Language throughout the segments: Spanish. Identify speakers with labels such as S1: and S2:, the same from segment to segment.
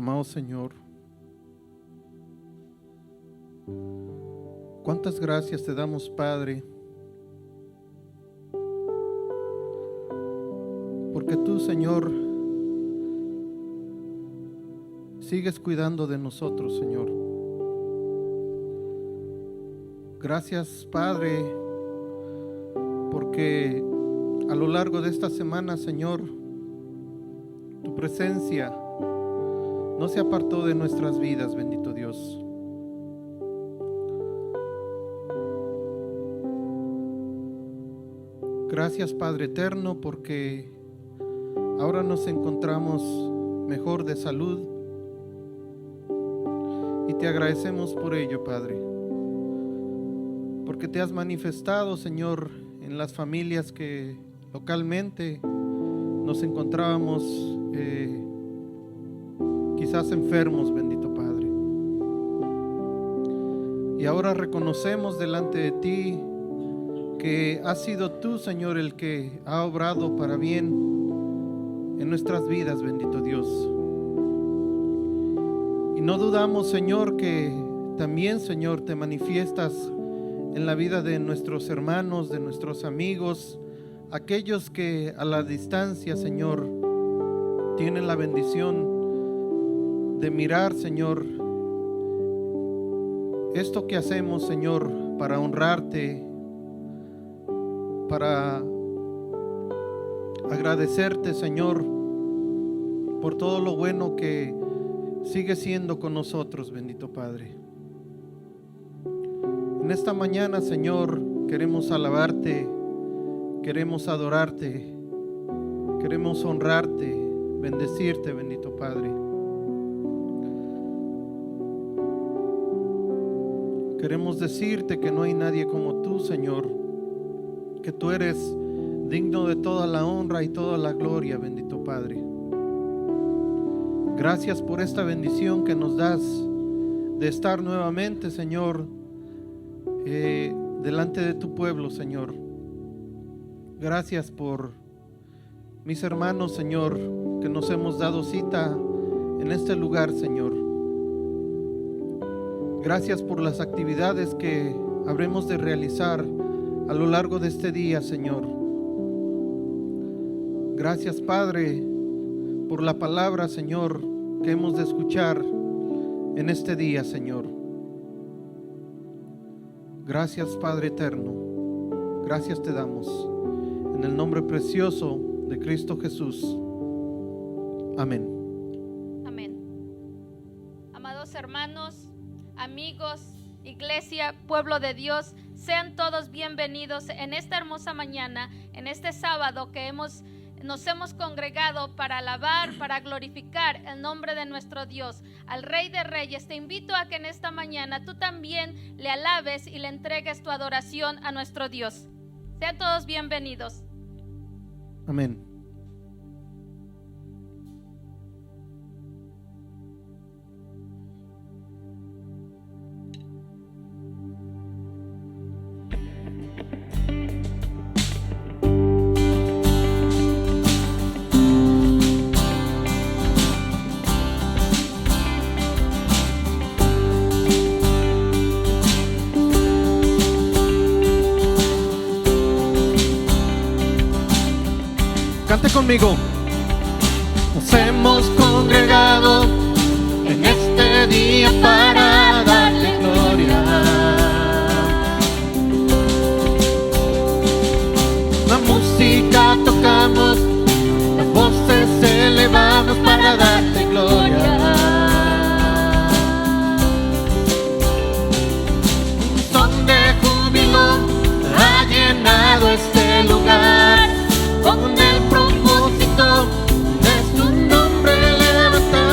S1: amado Señor. Cuántas gracias te damos, Padre, porque tú, Señor, sigues cuidando de nosotros, Señor. Gracias, Padre, porque a lo largo de esta semana, Señor, tu presencia no se apartó de nuestras vidas, bendito Dios. Gracias, Padre eterno, porque ahora nos encontramos mejor de salud y te agradecemos por ello, Padre, porque te has manifestado, Señor, en las familias que localmente nos encontrábamos quizás enfermos, bendito Padre. Y ahora reconocemos delante de ti que has sido tú, Señor, el que ha obrado para bien en nuestras vidas, bendito Dios. Y no dudamos, Señor, que también, Señor, te manifiestas en la vida de nuestros hermanos, de nuestros amigos, aquellos que a la distancia, Señor, tienen la bendición de mirar, Señor, esto que hacemos, Señor, para honrarte, para agradecerte, Señor, por todo lo bueno que sigue siendo con nosotros, bendito Padre. En esta mañana, Señor, queremos alabarte, queremos adorarte, queremos honrarte, bendecirte, bendito Padre. Queremos decirte que no hay nadie como tú, Señor, que tú eres digno de toda la honra y toda la gloria, bendito Padre. Gracias por esta bendición que nos das de estar nuevamente, Señor, delante de tu pueblo, Señor. Gracias por mis hermanos, Señor, que nos hemos dado cita en este lugar, Señor. Gracias por las actividades que habremos de realizar a lo largo de este día, Señor. Gracias, Padre, por la palabra, Señor, que hemos de escuchar en este día, Señor. Gracias, Padre eterno. Gracias te damos. En el nombre precioso de Cristo Jesús. Amén.
S2: Amén. Amados hermanos, amigos, iglesia, pueblo de Dios, sean todos bienvenidos en esta hermosa mañana, en este sábado que nos hemos congregado para alabar, para glorificar el nombre de nuestro Dios, al Rey de Reyes. Te invito a que en esta mañana tú también le alabes y le entregues tu adoración a nuestro Dios. Sean todos bienvenidos.
S1: Amén. Cante conmigo. Nos hemos congregado en este día para darle gloria. La música tocamos, las voces elevamos para darte gloria. Un son de júbilo ha llenado este lugar, con el propósito de su nombre levantar.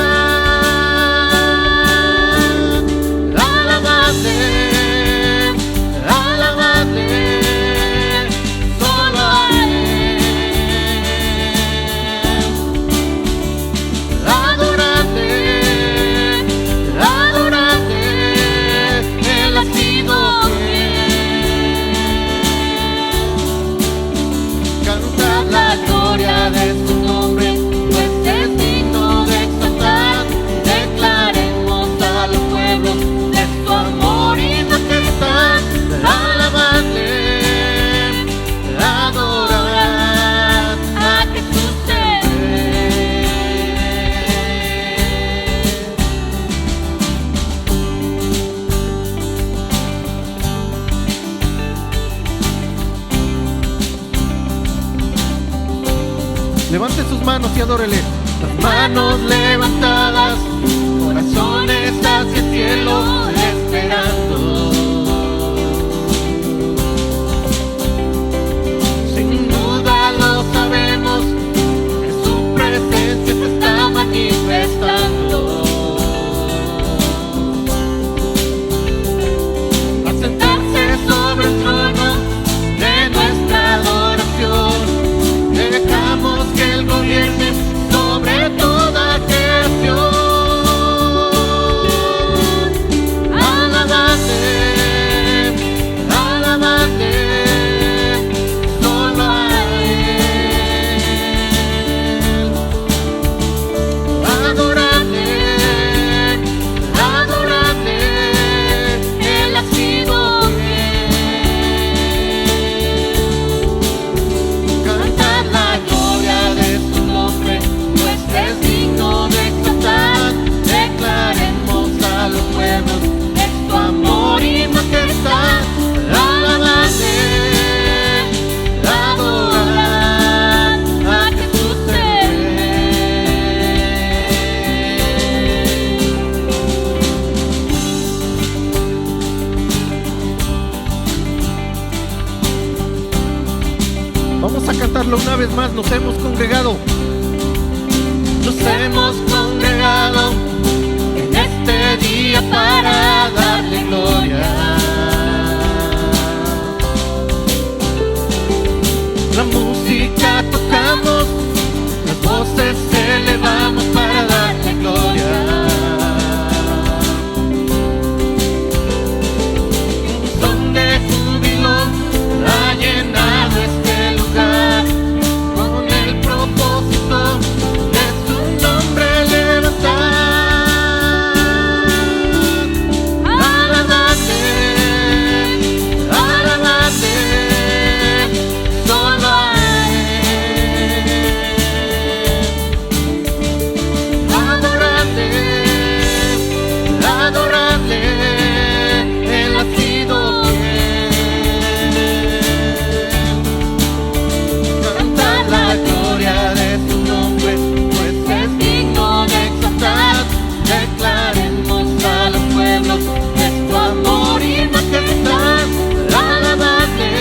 S1: Levante sus manos y adórele. Las manos levantadas, corazones hacia el cielo esperando. Sin duda lo sabemos, que su presencia se está manifestando. A sentarse sobre el trono de nuestra adoración, dejamos que Él gobierne sobre toda creación. Alabadle, alabadle, solo a Él. Adoradle, adoradle, Él ha sido fiel. Cantad la gloria de su nombre, pues es digno de exaltar. Declaremos a los pueblos de su amor y majestad. Alabadle, adorad a Jesús el Rey. Vamos a cantarlo una vez más. Nos hemos congregado. Nos hemos congregado en este día para darle gloria. La música tocamos, las voces elevamos para darle gloria. Un son de júbilo ha llenado este lugar, con el propósito de su nombre levantar. Alabadle, alabadle, solo a Él. Adoradle, adoradle, Él ha sido fiel. Cantad la gloria de su nombre, pues es digno de exaltar. Declaremos a los pueblos de su amor y majestad. Alabadle,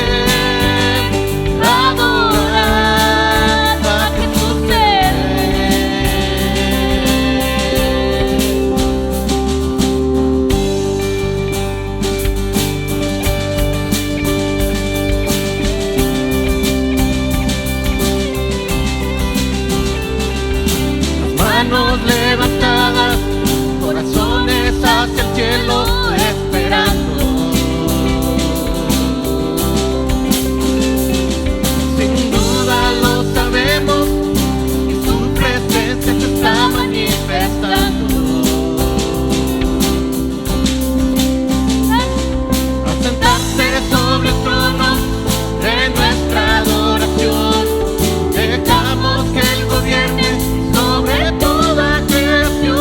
S1: adorad a Jesús el Las manos levantadas, corazones hacia el cielo esperando. Sin duda lo sabemos, que su presencia se está manifestando. A sentarse sobre el trono de nuestra adoración, dejamos que Él gobierne sobre toda creación.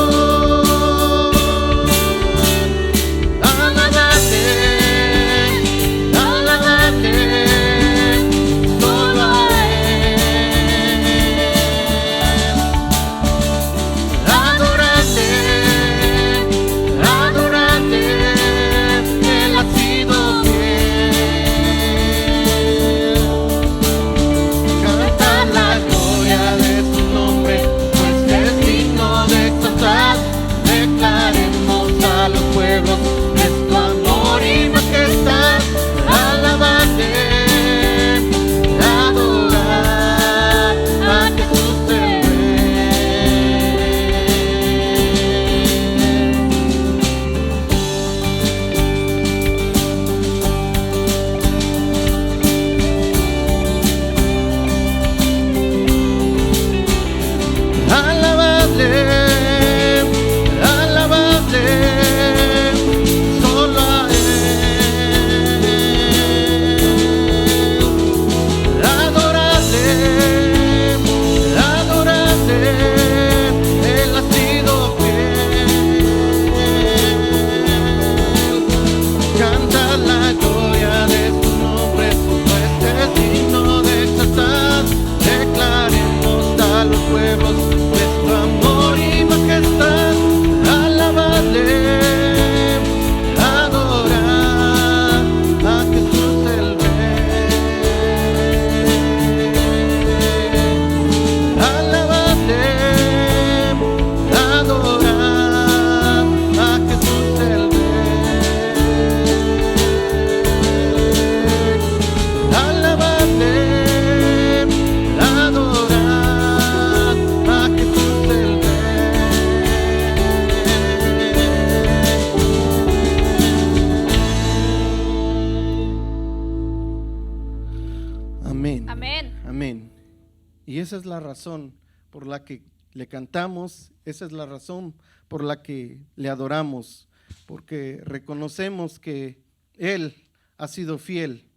S1: esa es la razón por la que le cantamos, esa es la razón por la que le adoramos, porque reconocemos que Él ha sido fiel,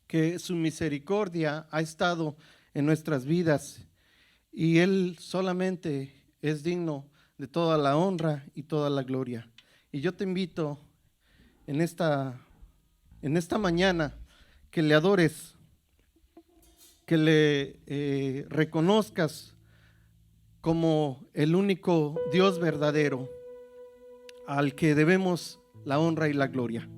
S1: que su misericordia ha estado en nuestras vidas y Él solamente es digno de toda la honra y toda la gloria. Y yo te invito en esta mañana que le adores, que le reconozcas como el único Dios verdadero al que debemos la honra y la gloria.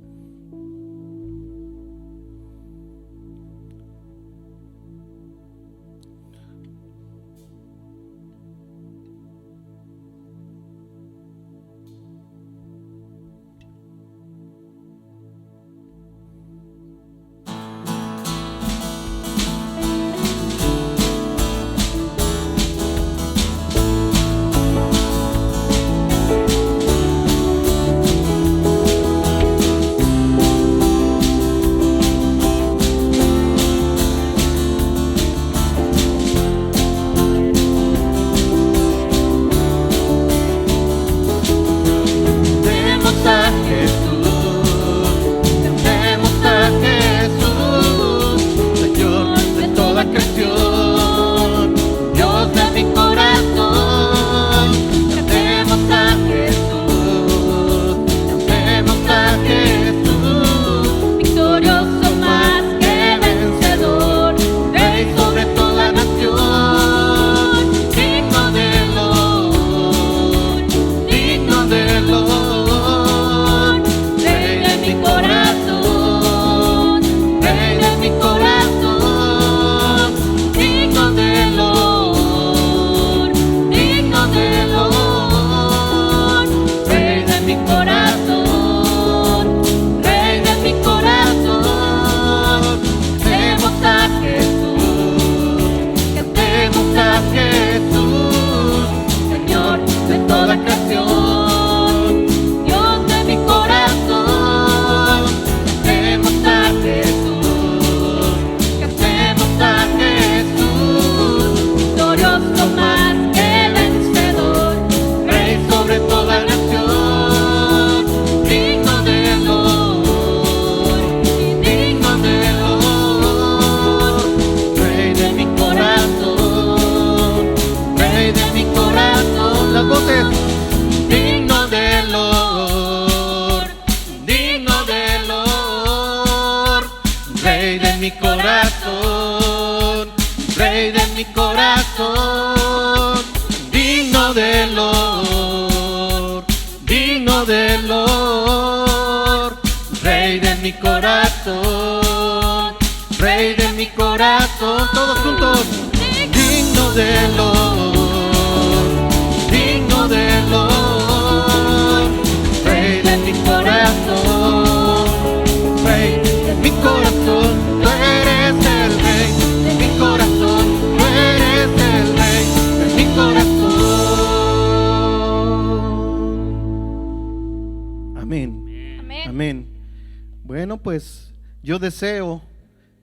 S1: Pues yo deseo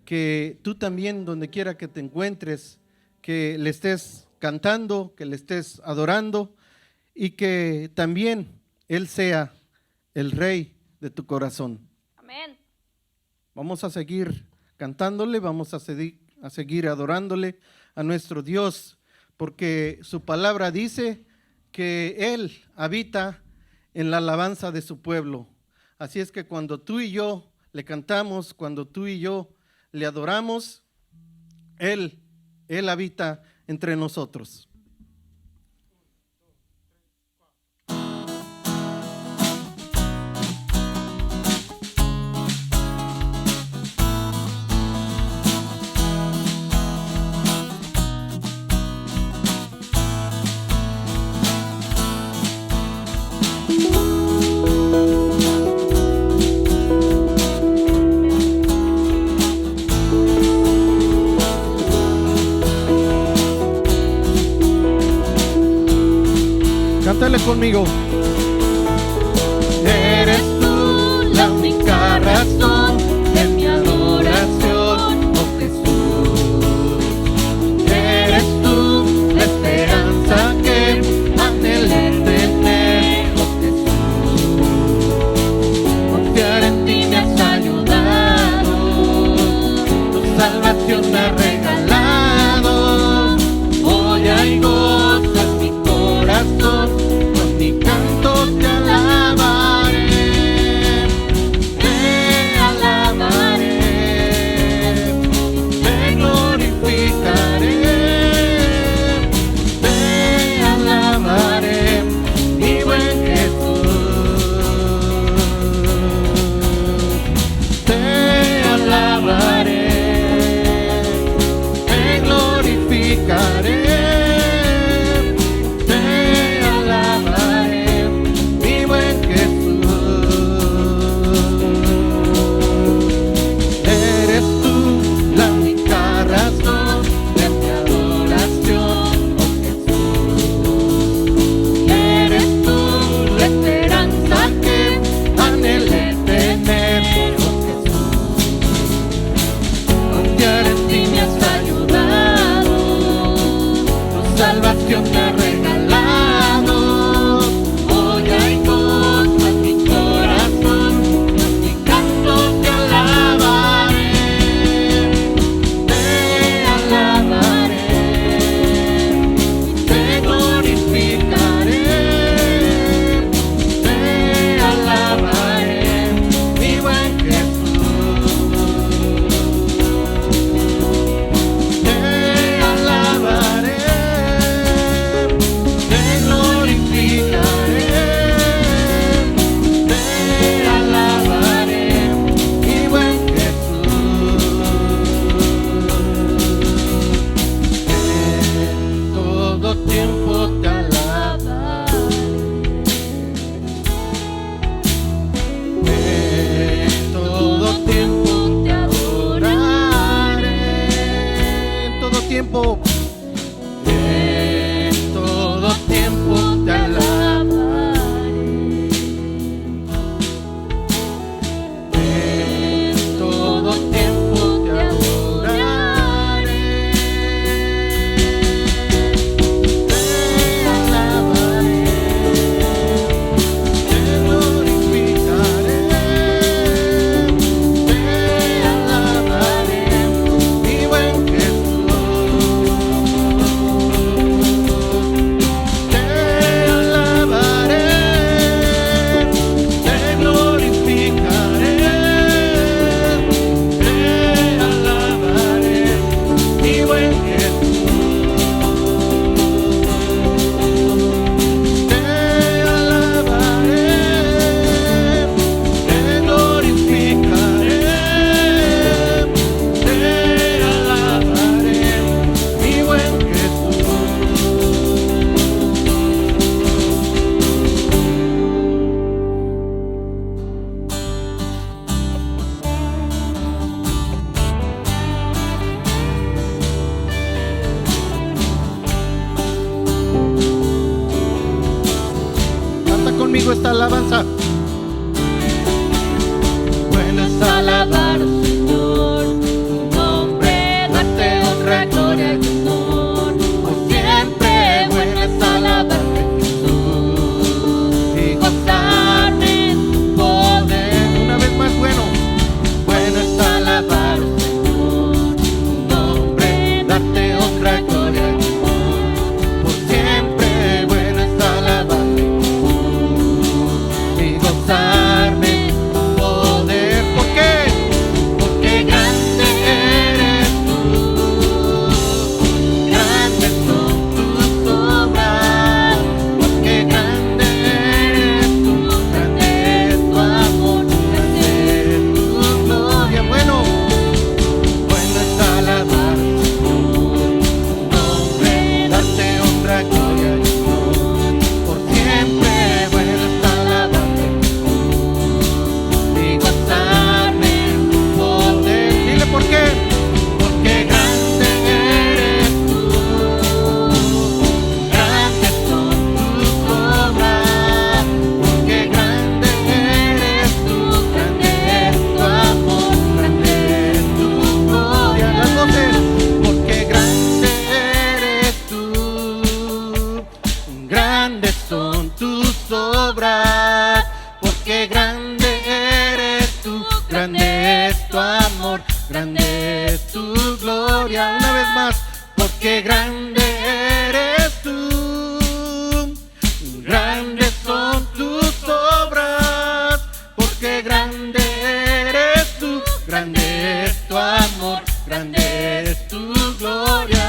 S1: que tú también, donde quiera que te encuentres, que le estés cantando, que le estés adorando y que también Él sea el Rey de tu corazón.
S2: Amén.
S1: Vamos a seguir cantándole, vamos a seguir adorándole a nuestro Dios, porque su palabra dice que Él habita en la alabanza de su pueblo. Así es que cuando tú y yo le cantamos, cuando tú y yo le adoramos, Él habita entre nosotros. Cántale conmigo. Eres tú la única razón de mi adoración, oh Jesús. Eres alabanza.
S2: Bueno es alabar, Señor, tu nombre, darte honra, gloria y honor. Por siempre bueno es alabarte, Jesús, y gozarme en tu poder.
S1: Una vez más, bueno.
S2: Bueno es alabar, Señor, tu nombre, darte honra, gloria y honor. Por siempre bueno es alabarte, Jesús, y gozarme en tu poder. ¿Por qué? Porque grande eres tú, grandes son tus obras. Porque grande eres tú, grande es tu amor, grande es tu gloria.
S1: Bueno,
S2: Bueno es alabar, Señor, tu nombre, darte honra, gloria y honor. Por siempre bueno es alabarte, y gozarme en tu poder.
S1: dile por qué.
S2: Porque grande eres tú, grandes son tus obras. Porque grande eres tú, grande es tu amor, grande es tu gloria.
S1: Las voces.
S2: Porque grande eres tú, grandes son tus obras. Porque grande eres tú, grande es tu amor, grande es tu gloria.
S1: Una vez más.
S2: Porque grande eres tú, grandes son tus obras. Porque grande eres tú, grande es tu amor, grande es tu gloria.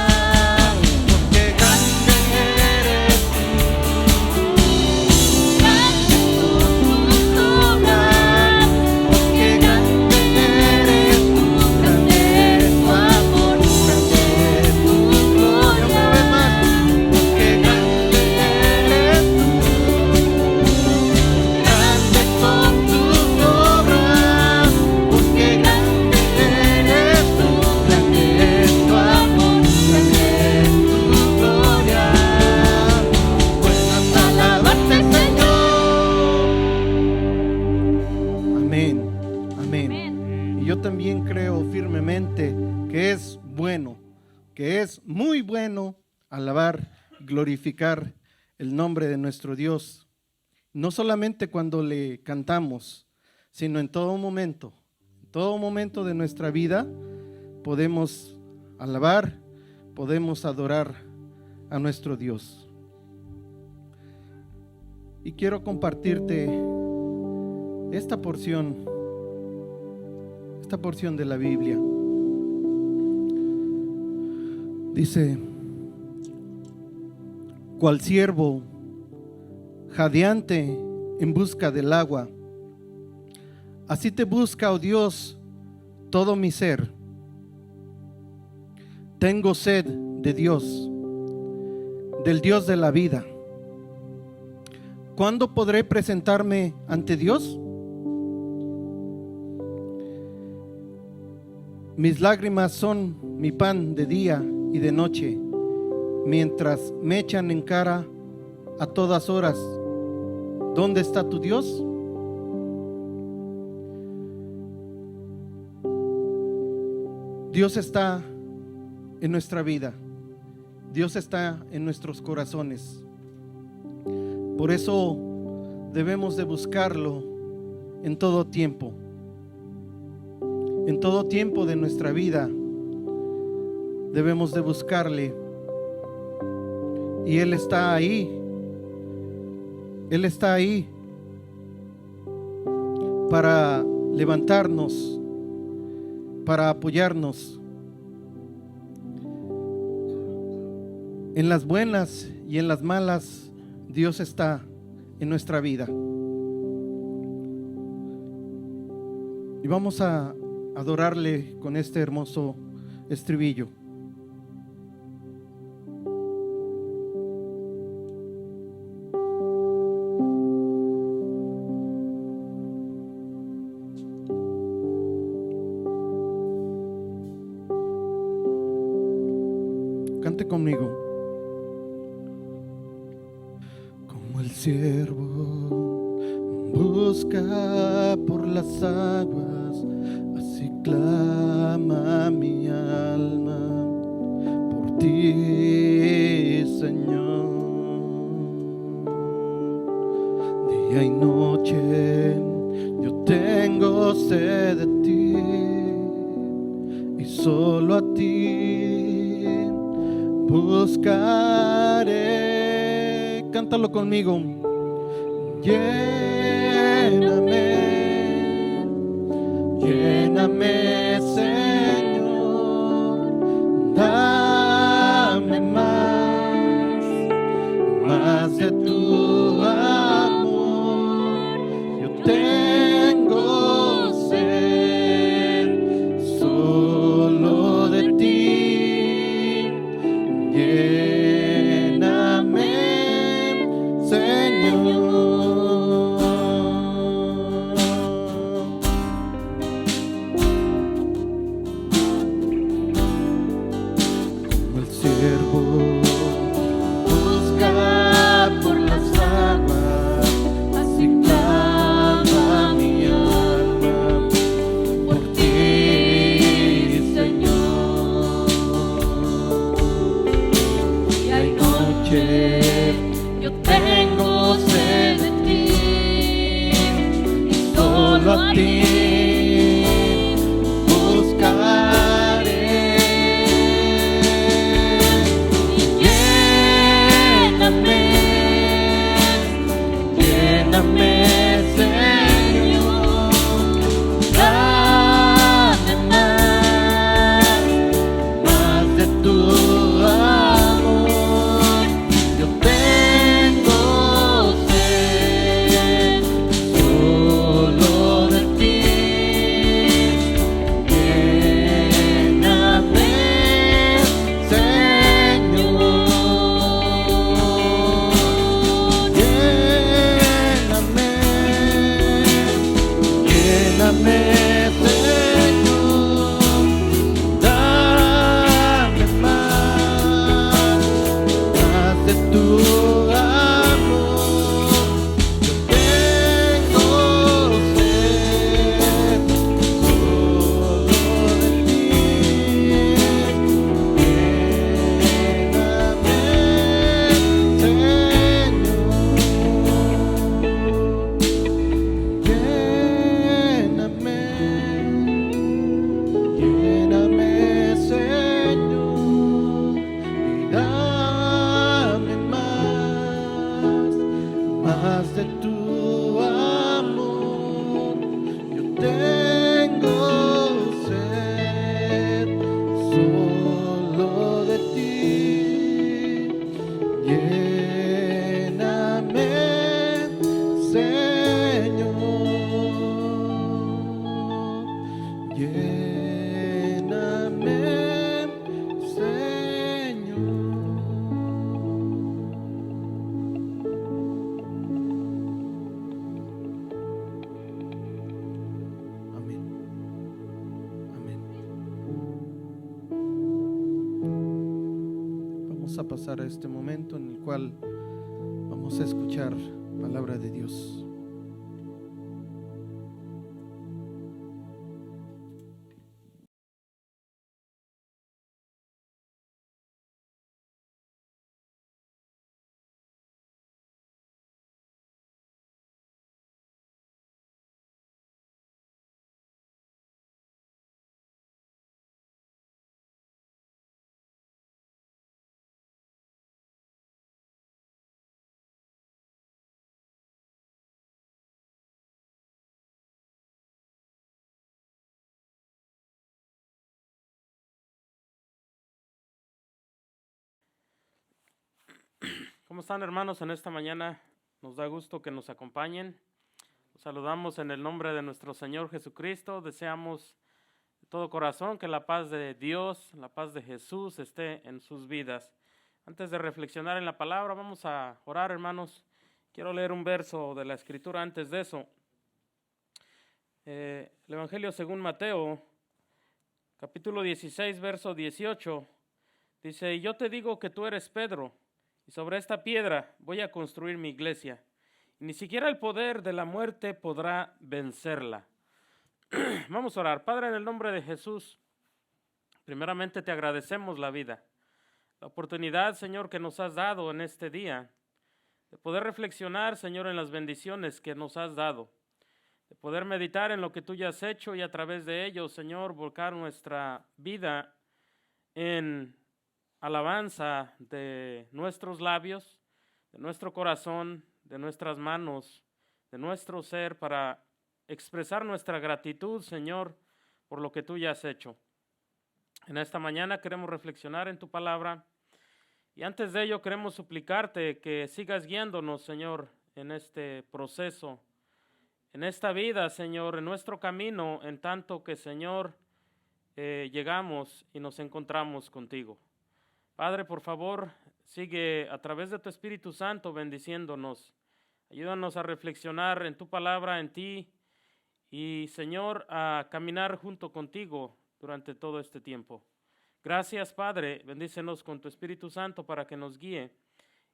S2: Porque grande eres tú, grandes son tus obras. Porque grande eres tú, grande es tu amor, grande es tu gloria.
S1: Una vez más.
S2: Porque grande eres tú, grandes son tus obras. Porque grande eres tú, grande es tu amor, grande es tu gloria. Buenas alabarte, Señor.
S1: Amén. Amén.
S2: Amén.
S1: Y yo también creo firmemente que es bueno, que es muy bueno alabar, glorificar el nombre de nuestro Dios. No solamente cuando le cantamos, sino en todo momento de nuestra vida podemos alabar, podemos adorar a nuestro Dios. Y quiero compartirte esta porción de la Biblia. Dice: cual siervo jadeante en busca del agua, así te busca, oh Dios, todo mi ser. Tengo sed de Dios, del Dios de la vida. ¿Cuándo podré presentarme ante Dios? Mis lágrimas son mi pan de día y de noche, mientras me echan en cara a todas horas: ¿dónde está tu Dios? Dios está en nuestra vida, Dios está en nuestros corazones. Por eso debemos de buscarlo en todo tiempo. En todo tiempo de nuestra vida debemos de buscarle. Y Él está ahí. Él está ahí para levantarnos, para apoyarnos en las buenas y en las malas. Dios está en nuestra vida. Y vamos a adorarle con este hermoso estribillo. Cante conmigo. Como el siervo Busca por las aguas, así clama mi alma por ti, Señor. Día y noche yo tengo sed de ti y solo a ti buscaré. Cántalo conmigo. Lléname, lléname, Señor, dame más de tu amor. Yo tengo sed solo de ti. Lléname, Señor. Yo tengo sed de ti y solo a ti buscaré. Lléname, lléname, Señor, dame más de tu amor. Yo tengo sed solo de ti. Lléname, Señor. Lléname, lléname, Señor. Dame más de tu amor. Yo tengo sed solo de ti. Lléname, Señor. Lléname, lléname, Señor, y dame más de tu amor. Yo tengo sed solo de ti. Lléname, Señor. Lléname, Señor. Amén. Amén. Vamos a pasar a este momento en el cual vamos a escuchar palabra de Dios.
S3: ¿Cómo están, hermanos? En esta mañana nos da gusto que nos acompañen. Los saludamos en el nombre de nuestro Señor Jesucristo. Deseamos de todo corazón que la paz de Dios, la paz de Jesús esté en sus vidas. Antes de reflexionar en la palabra, vamos a orar, hermanos. Quiero leer un verso de la Escritura antes de eso. El Evangelio según Mateo, capítulo 16, verso 18, dice: y yo te digo que tú eres Pedro, y sobre esta piedra voy a construir mi iglesia, Ni siquiera el poder de la muerte podrá vencerla. Vamos a orar. Padre, en el nombre de Jesús, primeramente te agradecemos la vida, la oportunidad, Señor, que nos has dado en este día, de poder reflexionar, Señor, en las bendiciones que nos has dado, de poder meditar en lo que tú ya has hecho y a través de ello, Señor, volcar nuestra vida en alabanza de nuestros labios, de nuestro corazón, de nuestras manos, de nuestro ser, para expresar nuestra gratitud, Señor, por lo que tú ya has hecho. En esta mañana queremos reflexionar en tu palabra y antes de ello queremos suplicarte que sigas guiándonos, Señor, en este proceso, en esta vida, Señor, en nuestro camino, en tanto que, Señor, llegamos y nos encontramos contigo. Padre, por favor, sigue a través de tu Espíritu Santo bendiciéndonos. Ayúdanos a reflexionar en tu palabra, en ti, y, Señor, a caminar junto contigo durante todo este tiempo. Gracias, Padre, bendícenos con tu Espíritu Santo para que nos guíe.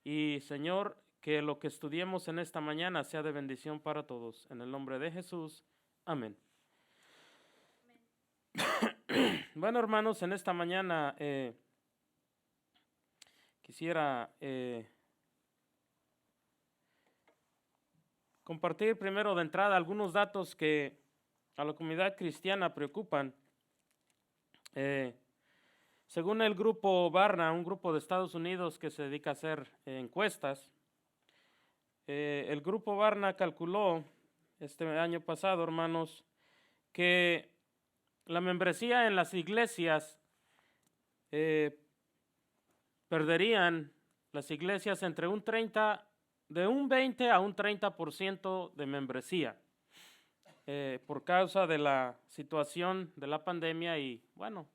S3: Y, Señor, que lo que estudiemos en esta mañana sea de bendición para todos. En el nombre de Jesús, amén. Bueno, hermanos, en esta mañana quisiera compartir primero de entrada algunos datos que a la comunidad cristiana preocupan. Según el grupo Barna, un grupo de Estados Unidos que se dedica a hacer encuestas, el grupo Barna calculó este año pasado, hermanos, que la membresía en las iglesias perderían las iglesias entre de un 20 a un 30% de membresía por causa de la situación de la pandemia y, bueno,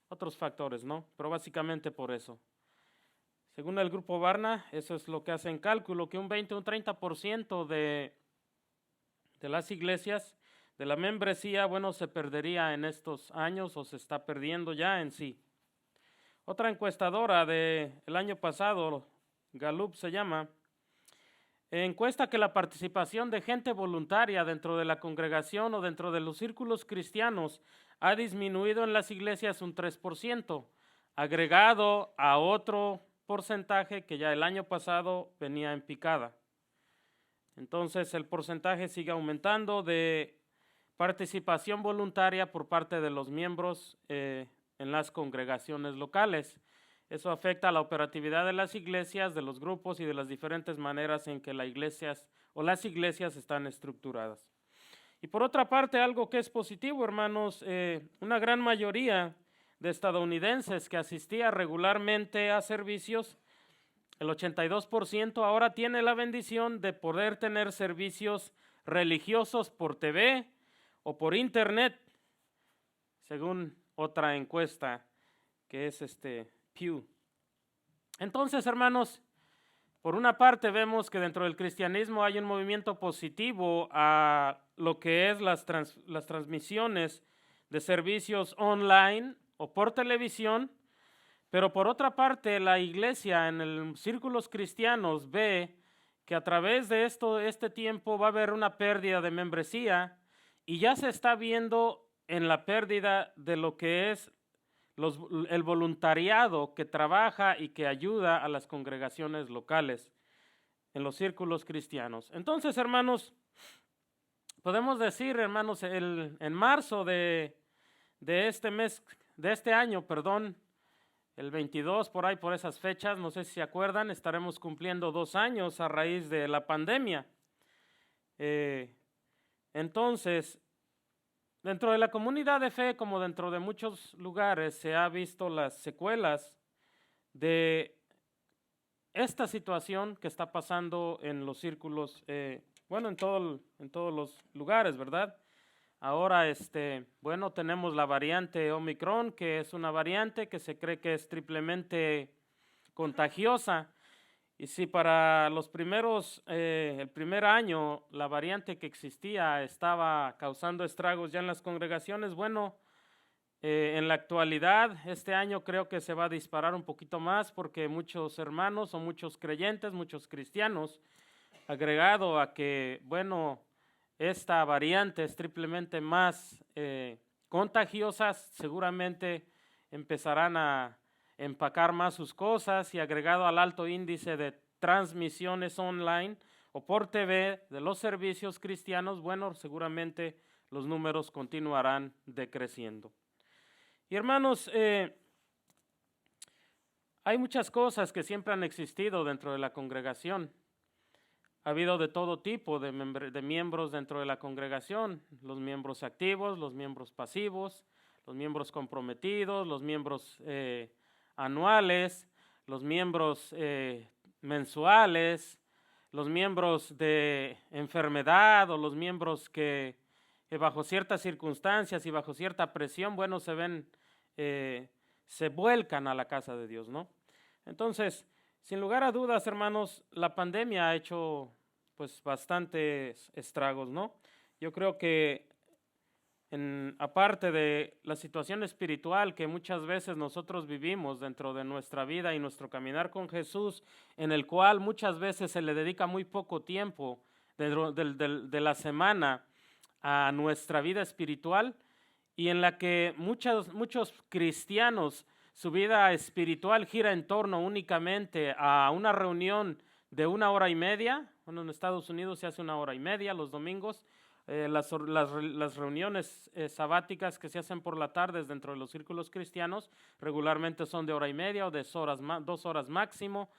S3: otros factores, ¿no? Pero básicamente por eso. Según el grupo Barna, eso es lo que hace en cálculo, que un 20 o un 30% de las iglesias, de la membresía, bueno, se perdería en estos años o se está perdiendo ya en sí. Otra encuestadora del año pasado, Gallup se llama, encuesta que la participación de gente voluntaria dentro de la congregación o dentro de los círculos cristianos ha disminuido en las iglesias un 3%, agregado a otro porcentaje que ya el año pasado venía en picada. Entonces el porcentaje sigue aumentando de participación voluntaria por parte de los miembros en las congregaciones locales. Eso afecta a la operatividad de las iglesias, de los grupos y de las diferentes maneras en que las iglesias están estructuradas. Y por otra parte, algo que es positivo, hermanos, una gran mayoría de estadounidenses que asistía regularmente a servicios, el 82% ahora tiene la bendición de poder tener servicios religiosos por TV o por internet, según otra encuesta que es Pew. Entonces, hermanos, por una parte vemos que dentro del cristianismo hay un movimiento positivo a lo que es las transmisiones de servicios online o por televisión, pero por otra parte la iglesia en los círculos cristianos ve que a través de este tiempo va a haber una pérdida de membresía y ya se está viendo en la pérdida de lo que es el voluntariado que trabaja y que ayuda a las congregaciones locales en los círculos cristianos. Entonces, hermanos, podemos decir, hermanos, en marzo de este año, el 22, por ahí, por esas fechas, no sé si se acuerdan, estaremos cumpliendo 2 años a raíz de la pandemia. Entonces, dentro de la comunidad de fe, como dentro de muchos lugares, se ha visto las secuelas de esta situación que está pasando en los círculos, en todos los lugares, ¿verdad? Ahora, tenemos la variante Omicron, que es una variante que se cree que es triplemente contagiosa. Y si para los el primer año, la variante que existía estaba causando estragos ya en las congregaciones, en la actualidad, este año creo que se va a disparar un poquito más porque muchos hermanos o muchos creyentes, muchos cristianos, agregado a que, bueno, esta variante es triplemente más contagiosa, seguramente empezarán a empacar más sus cosas, y agregado al alto índice de transmisiones online o por TV de los servicios cristianos, bueno, seguramente los números continuarán decreciendo. Y hermanos, hay muchas cosas que siempre han existido dentro de la congregación. Ha habido de todo tipo de miembros dentro de la congregación, los miembros activos, los miembros pasivos, los miembros comprometidos, los miembros anuales, los miembros mensuales, los miembros de enfermedad, o los miembros que bajo ciertas circunstancias y bajo cierta presión, bueno, se vuelcan a la casa de Dios, ¿no? Entonces, sin lugar a dudas, hermanos, la pandemia ha hecho pues bastantes estragos, ¿no? Yo creo que aparte de la situación espiritual que muchas veces nosotros vivimos dentro de nuestra vida y nuestro caminar con Jesús, en el cual muchas veces se le dedica muy poco tiempo dentro de la semana a nuestra vida espiritual, y en la que muchos cristianos, su vida espiritual gira en torno únicamente a una reunión de 1 hora y media. Bueno, en Estados Unidos se hace 1 hora y media los domingos. Las reuniones sabáticas que se hacen por la tarde dentro de los círculos cristianos regularmente son de 1 hora y media o de 2 horas máximo.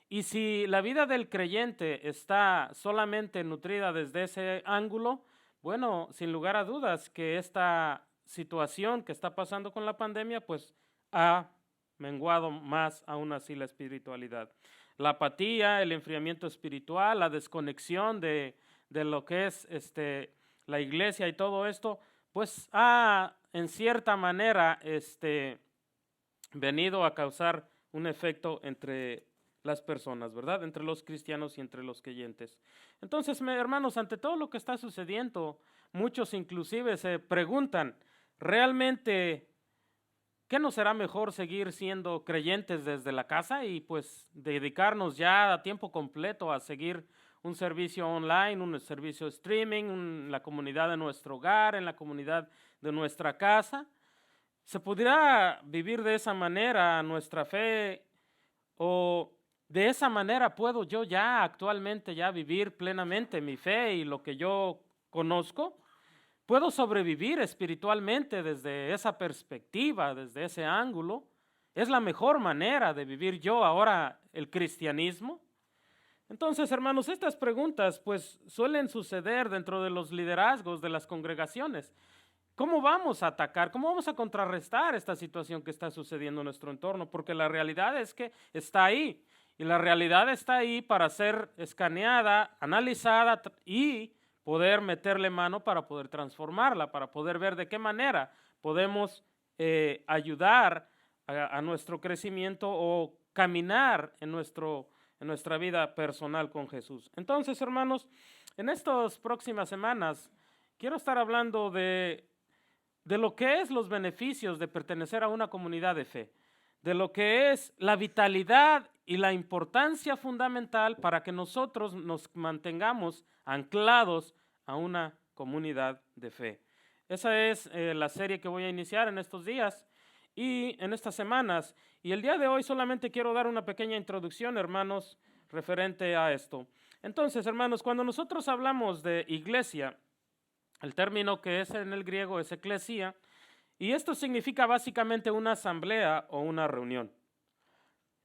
S3: Y si la vida del creyente está solamente nutrida desde ese ángulo, bueno, sin lugar a dudas que esta situación que está pasando con la pandemia pues ha menguado más aún así la espiritualidad. La apatía, el enfriamiento espiritual, la desconexión de lo que es la iglesia y todo esto, pues ha en cierta manera venido a causar un efecto entre las personas, ¿verdad? Entre los cristianos y entre los creyentes. Entonces, hermanos, ante todo lo que está sucediendo, muchos inclusive se preguntan, ¿realmente qué nos será mejor seguir siendo creyentes desde la casa y pues dedicarnos ya a tiempo completo a seguir un servicio online, un servicio streaming, en la comunidad de nuestro hogar, en la comunidad de nuestra casa? ¿Se pudiera vivir de esa manera nuestra fe, o de esa manera puedo yo ya actualmente ya vivir plenamente mi fe y lo que yo conozco? ¿Puedo sobrevivir espiritualmente desde esa perspectiva, desde ese ángulo? ¿Es la mejor manera de vivir yo ahora el cristianismo? Entonces, hermanos, estas preguntas pues suelen suceder dentro de los liderazgos de las congregaciones. ¿Cómo vamos a atacar? ¿Cómo vamos a contrarrestar esta situación que está sucediendo en nuestro entorno? Porque la realidad es que está ahí. Y la realidad está ahí para ser escaneada, analizada y poder meterle mano para poder transformarla, para poder ver de qué manera podemos ayudar a nuestro crecimiento o caminar en nuestra vida personal con Jesús. Entonces, hermanos, en estas próximas semanas quiero estar hablando de lo que es los beneficios de pertenecer a una comunidad de fe, de lo que es la vitalidad y la importancia fundamental para que nosotros nos mantengamos anclados a una comunidad de fe. Esa es la serie que voy a iniciar en estos días y en estas semanas. Y el día de hoy solamente quiero dar una pequeña introducción, hermanos, referente a esto. Entonces, hermanos, cuando nosotros hablamos de iglesia, el término que es en el griego es eclesia, y esto significa básicamente una asamblea o una reunión.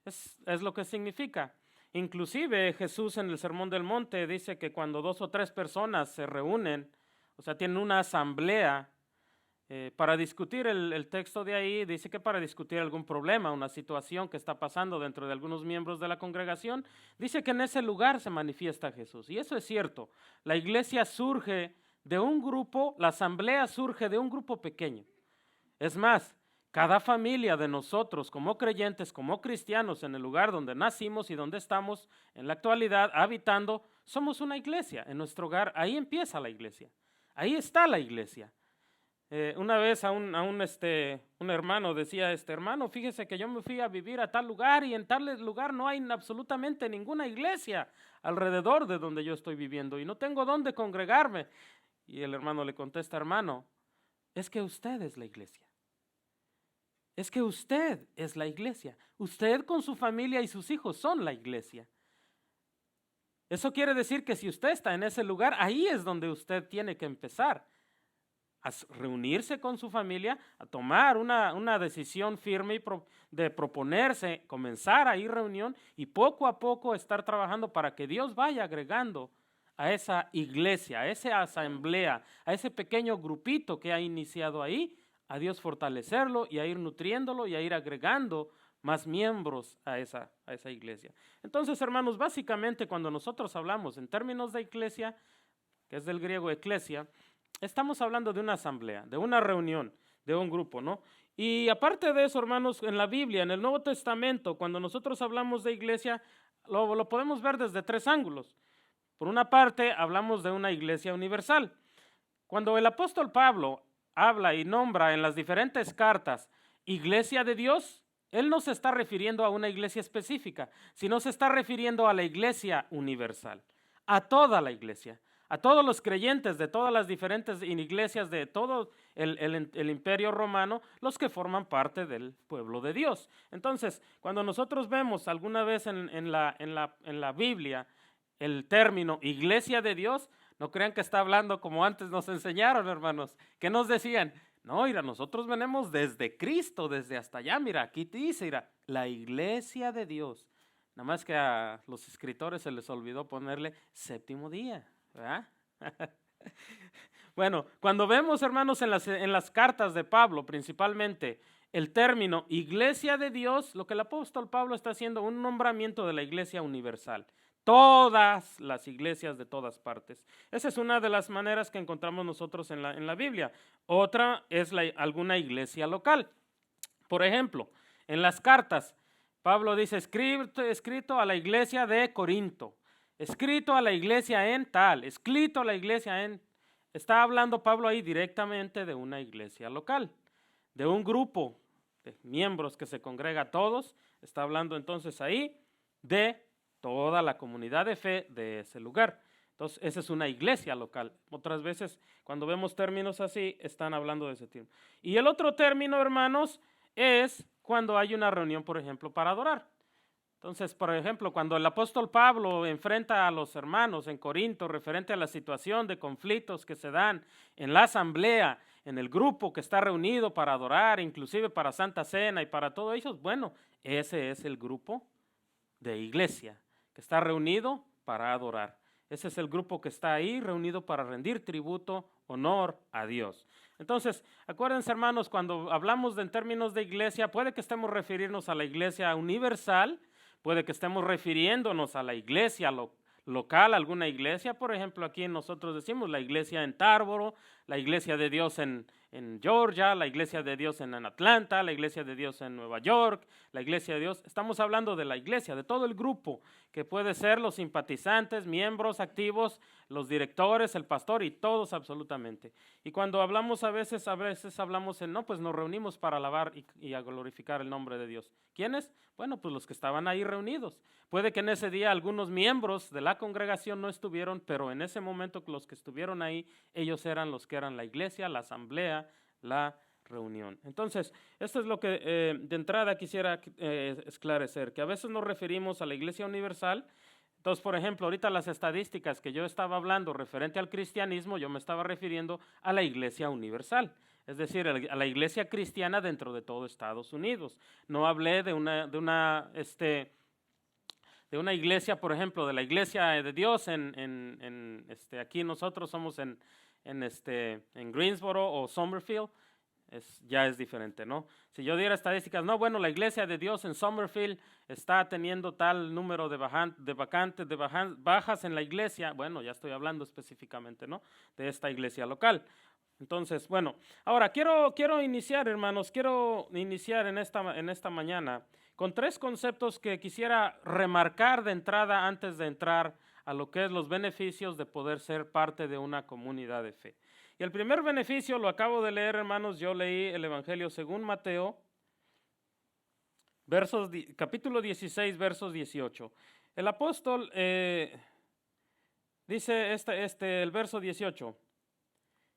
S3: Es lo que significa. Inclusive Jesús en el Sermón del Monte dice que cuando 2 o 3 personas se reúnen, o sea, tienen una asamblea para discutir el texto de ahí, dice que para discutir algún problema, una situación que está pasando dentro de algunos miembros de la congregación, dice que en ese lugar se manifiesta Jesús. Y eso es cierto. La iglesia surge de un grupo, la asamblea surge de un grupo pequeño. Es más, cada familia de nosotros como creyentes, como cristianos, en el lugar donde nacimos y donde estamos en la actualidad habitando, somos una iglesia. En nuestro hogar, ahí empieza la iglesia. Ahí está la iglesia. Una vez un hermano decía, hermano, fíjese que yo me fui a vivir a tal lugar y en tal lugar no hay absolutamente ninguna iglesia alrededor de donde yo estoy viviendo y no tengo dónde congregarme. Y el hermano le contesta, hermano, es que usted es la iglesia. Es que usted es la iglesia. Usted con su familia y sus hijos son la iglesia. Eso quiere decir que si usted está en ese lugar, ahí es donde usted tiene que empezar a reunirse con su familia, a tomar una decisión firme de proponerse, comenzar a ir a reunión y poco a poco estar trabajando para que Dios vaya agregando a esa iglesia, a esa asamblea, a ese pequeño grupito que ha iniciado ahí, a Dios fortalecerlo y a ir nutriéndolo y a ir agregando más miembros a esa iglesia. Entonces, hermanos, básicamente cuando nosotros hablamos en términos de iglesia, que es del griego eclesia, estamos hablando de una asamblea, de una reunión, de un grupo, ¿no? Y aparte de eso, hermanos, en la Biblia, en el Nuevo Testamento, cuando nosotros hablamos de iglesia, lo podemos ver desde 3 ángulos. Por una parte, hablamos de una iglesia universal. Cuando el apóstol Pablo habla y nombra en las diferentes cartas iglesia de Dios, él no se está refiriendo a una iglesia específica, sino se está refiriendo a la iglesia universal, a toda la iglesia, a todos los creyentes de todas las diferentes iglesias de todo el imperio romano, los que forman parte del pueblo de Dios. Entonces, cuando nosotros vemos alguna vez en la Biblia el término iglesia de Dios, no crean que está hablando como antes nos enseñaron, hermanos, que nos decían, no, mira, nosotros venimos desde Cristo, desde hasta allá, mira, aquí te dice, mira, la iglesia de Dios. Nada más que a los escritores se les olvidó ponerle séptimo día, ¿verdad? Bueno, cuando vemos, hermanos, en las cartas de Pablo, principalmente, el término iglesia de Dios, lo que el apóstol Pablo está haciendo, un nombramiento de la iglesia universal. Todas las iglesias de todas partes. Esa es una de las maneras que encontramos nosotros en la Biblia. Otra es alguna iglesia local. Por ejemplo, en las cartas, Pablo dice, escrito a la iglesia de Corinto, escrito a la iglesia en tal, escrito a la iglesia en... Está hablando Pablo ahí directamente de una iglesia local, de un grupo de miembros que se congrega a todos. Está hablando entonces ahí de toda la comunidad de fe de ese lugar. Entonces, esa es una iglesia local. Otras veces, cuando vemos términos así, están hablando de ese término. Y el otro término, hermanos, es cuando hay una reunión, por ejemplo, para adorar. Entonces, por ejemplo, cuando el apóstol Pablo enfrenta a los hermanos en Corinto referente a la situación de conflictos que se dan en la asamblea, en el grupo que está reunido para adorar, inclusive para Santa Cena y para todo eso, bueno, ese es el grupo de iglesia que está reunido para adorar. Ese es el grupo que está ahí reunido para rendir tributo, honor a Dios. Entonces, acuérdense, hermanos, cuando hablamos en términos de iglesia, puede que estemos refiriéndonos a la iglesia universal, puede que estemos refiriéndonos a la iglesia local, alguna iglesia. Por ejemplo, aquí nosotros decimos la iglesia en Tarboro, la iglesia de Dios en Georgia, la iglesia de Dios en Atlanta, la iglesia de Dios en Nueva York, la iglesia de Dios. Estamos hablando de la iglesia, de todo el grupo, que puede ser los simpatizantes, miembros activos, los directores, el pastor y todos absolutamente. Y cuando hablamos a veces hablamos en, no, pues nos reunimos para alabar y a glorificar el nombre de Dios. ¿Quiénes? Bueno, pues los que estaban ahí reunidos. Puede que en ese día algunos miembros de la congregación no estuvieron, pero en ese momento los que estuvieron ahí, ellos eran los que eran la iglesia, la asamblea, la reunión. Entonces, esto es lo que de entrada quisiera esclarecer, que a veces nos referimos a la iglesia universal. Entonces, por ejemplo, ahorita las estadísticas que yo estaba hablando referente al cristianismo, yo me estaba refiriendo a la iglesia universal, es decir, a la iglesia cristiana dentro de todo Estados Unidos. No hablé de una iglesia, por ejemplo, de la iglesia de Dios aquí nosotros somos en Greensboro o Summerfield. Ya es diferente, ¿no? Si yo diera estadísticas, no, bueno, la iglesia de Dios en Summerfield está teniendo tal número de bajas en la iglesia, bueno, ya estoy hablando específicamente, ¿no? De esta iglesia local. Entonces, bueno, ahora quiero iniciar, hermanos, en esta mañana con 3 conceptos que quisiera remarcar de entrada antes de entrar a lo que es los beneficios de poder ser parte de una comunidad de fe. Y el primer beneficio lo acabo de leer, hermanos. Yo leí el Evangelio según Mateo, capítulo 16, versos 18. El apóstol dice el verso 18.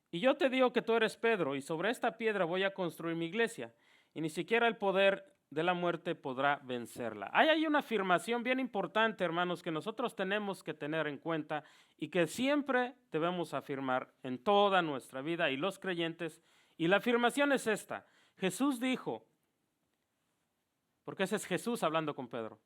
S3: Y yo te digo que tú eres Pedro, y sobre esta piedra voy a construir mi iglesia, y ni siquiera el poder de la muerte podrá vencerla. Hay una afirmación bien importante, hermanos, que nosotros tenemos que tener en cuenta y que siempre debemos afirmar en toda nuestra vida y los creyentes. Y la afirmación es esta. Jesús dijo, porque ese es Jesús hablando con Pedro.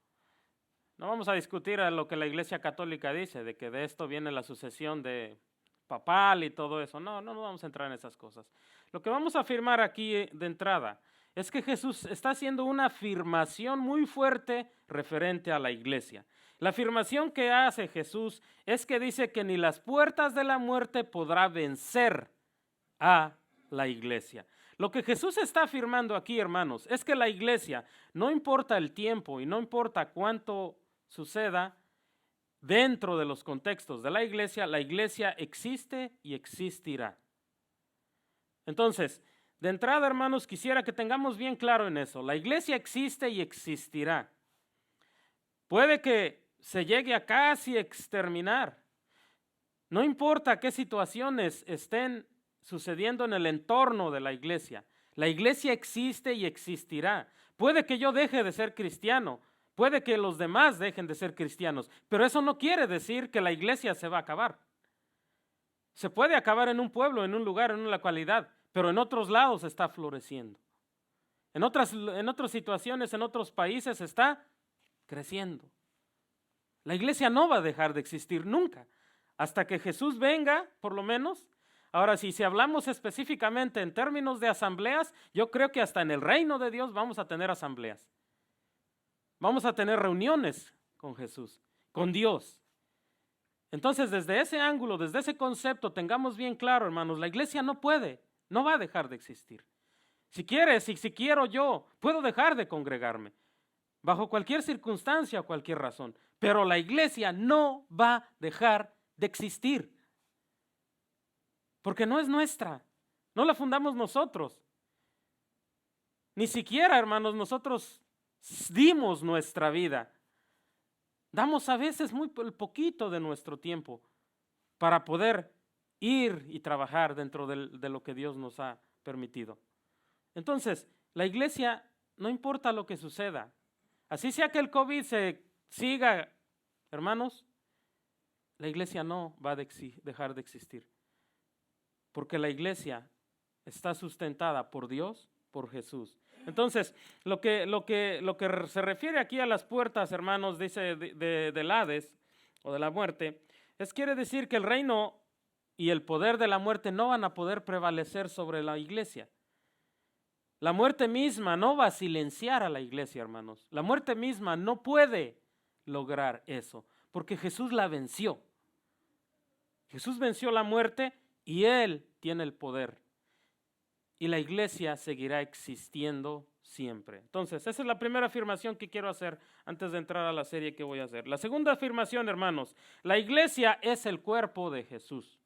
S3: No vamos a discutir a lo que la Iglesia Católica dice, de que de esto viene la sucesión de papal y todo eso. No vamos a entrar en esas cosas. Lo que vamos a afirmar aquí de entrada es que Jesús está haciendo una afirmación muy fuerte referente a la iglesia. La afirmación que hace Jesús es que dice que ni las puertas de la muerte podrá vencer a la iglesia. Lo que Jesús está afirmando aquí, hermanos, es que la iglesia, no importa el tiempo y no importa cuánto suceda dentro de los contextos de la iglesia existe y existirá. Entonces, de entrada, hermanos, quisiera que tengamos bien claro en eso. La iglesia existe y existirá. Puede que se llegue a casi exterminar. No importa qué situaciones estén sucediendo en el entorno de la iglesia existe y existirá. Puede que yo deje de ser cristiano, puede que los demás dejen de ser cristianos, pero eso no quiere decir que la iglesia se va a acabar. Se puede acabar en un pueblo, en un lugar, en una localidad, pero en otros lados está floreciendo. En otras situaciones, en otros países está creciendo. La iglesia no va a dejar de existir nunca, hasta que Jesús venga, por lo menos. Ahora, si hablamos específicamente en términos de asambleas, yo creo que hasta en el reino de Dios vamos a tener asambleas. Vamos a tener reuniones con Jesús, con Dios. Entonces, desde ese ángulo, desde ese concepto, tengamos bien claro, hermanos, la iglesia no va a dejar de existir. Si quieres y si quiero yo, puedo dejar de congregarme, bajo cualquier circunstancia o cualquier razón, pero la iglesia no va a dejar de existir. Porque no es nuestra, no la fundamos nosotros. Ni siquiera, hermanos, nosotros dimos nuestra vida. Damos a veces muy poquito de nuestro tiempo para poder ir y trabajar dentro de lo que Dios nos ha permitido. Entonces, la iglesia, no importa lo que suceda, así sea que el COVID se siga, hermanos, la iglesia no va a dejar de existir. Porque la iglesia está sustentada por Dios, por Jesús. Entonces, lo que se refiere aquí a las puertas, hermanos, dice del Hades o de la muerte, quiere decir que el reino y el poder de la muerte no van a poder prevalecer sobre la iglesia. La muerte misma no va a silenciar a la iglesia, hermanos. La muerte misma no puede lograr eso, porque Jesús la venció. Jesús venció la muerte y Él tiene el poder. Y la iglesia seguirá existiendo siempre. Entonces, esa es la primera afirmación que quiero hacer antes de entrar a la serie que voy a hacer. La segunda afirmación, hermanos, la iglesia es el cuerpo de Jesús.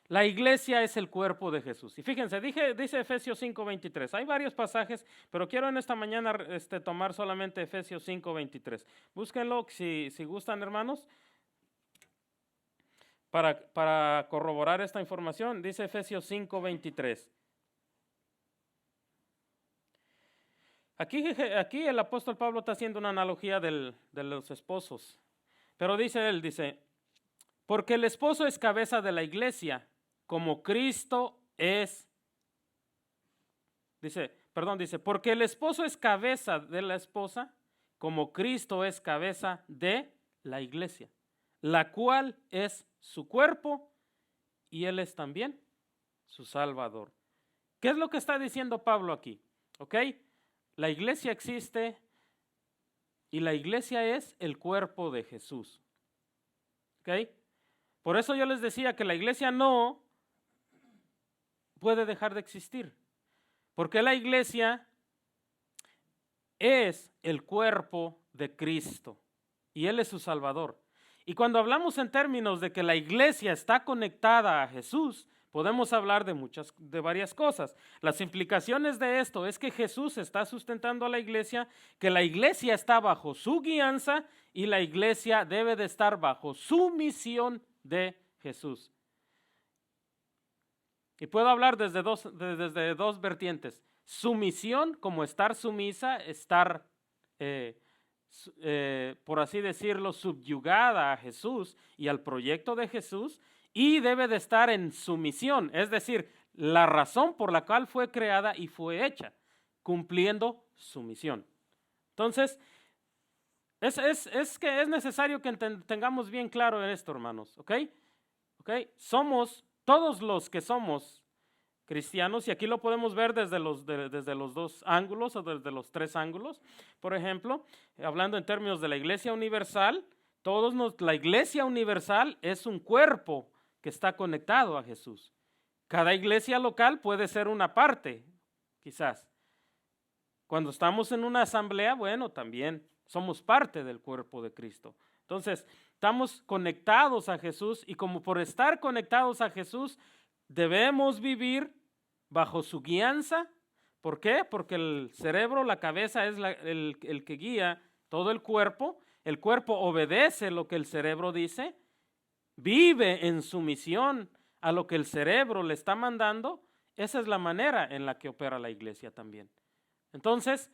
S3: La iglesia es el cuerpo de Jesús. Y fíjense, dice Efesios 5:23. Hay varios pasajes, pero quiero en esta mañana tomar solamente Efesios 5:23. Búsquenlo si gustan, hermanos. Para corroborar esta información, dice Efesios 5:23. Aquí el apóstol Pablo está haciendo una analogía de los esposos, pero dice, porque el esposo es cabeza de la iglesia, como Cristo es, porque el esposo es cabeza de la esposa, como Cristo es cabeza de la iglesia, la cual es su cuerpo y Él es también su Salvador. ¿Qué es lo que está diciendo Pablo aquí? ¿Ok? La iglesia existe y la iglesia es el cuerpo de Jesús. ¿Ok? Por eso yo les decía que la iglesia no puede dejar de existir, porque la iglesia es el cuerpo de Cristo y Él es su Salvador. Y cuando hablamos en términos de que la iglesia está conectada a Jesús, podemos hablar de varias cosas. Las implicaciones de esto es que Jesús está sustentando a la iglesia, que la iglesia está bajo su guianza y la iglesia debe de estar bajo su misión de Jesús. Y puedo hablar desde dos vertientes. Sumisión, como estar sumisa, estar, por así decirlo, subyugada a Jesús y al proyecto de Jesús, y debe de estar en sumisión, es decir, la razón por la cual fue creada y fue hecha, cumpliendo su misión. Entonces, es que es necesario que tengamos bien claro en esto, hermanos, ¿ok? Somos, todos los que somos cristianos, y aquí lo podemos ver desde los dos ángulos o desde los tres ángulos. Por ejemplo, hablando en términos de la iglesia universal, la iglesia universal es un cuerpo que está conectado a Jesús. Cada iglesia local puede ser una parte, quizás. Cuando estamos en una asamblea, bueno, también somos parte del cuerpo de Cristo. Entonces, estamos conectados a Jesús y como por estar conectados a Jesús, debemos vivir bajo su guianza. ¿Por qué? Porque el cerebro, la cabeza es el que guía todo el cuerpo obedece lo que el cerebro dice, vive en sumisión a lo que el cerebro le está mandando. Esa es la manera en la que opera la iglesia también. Entonces,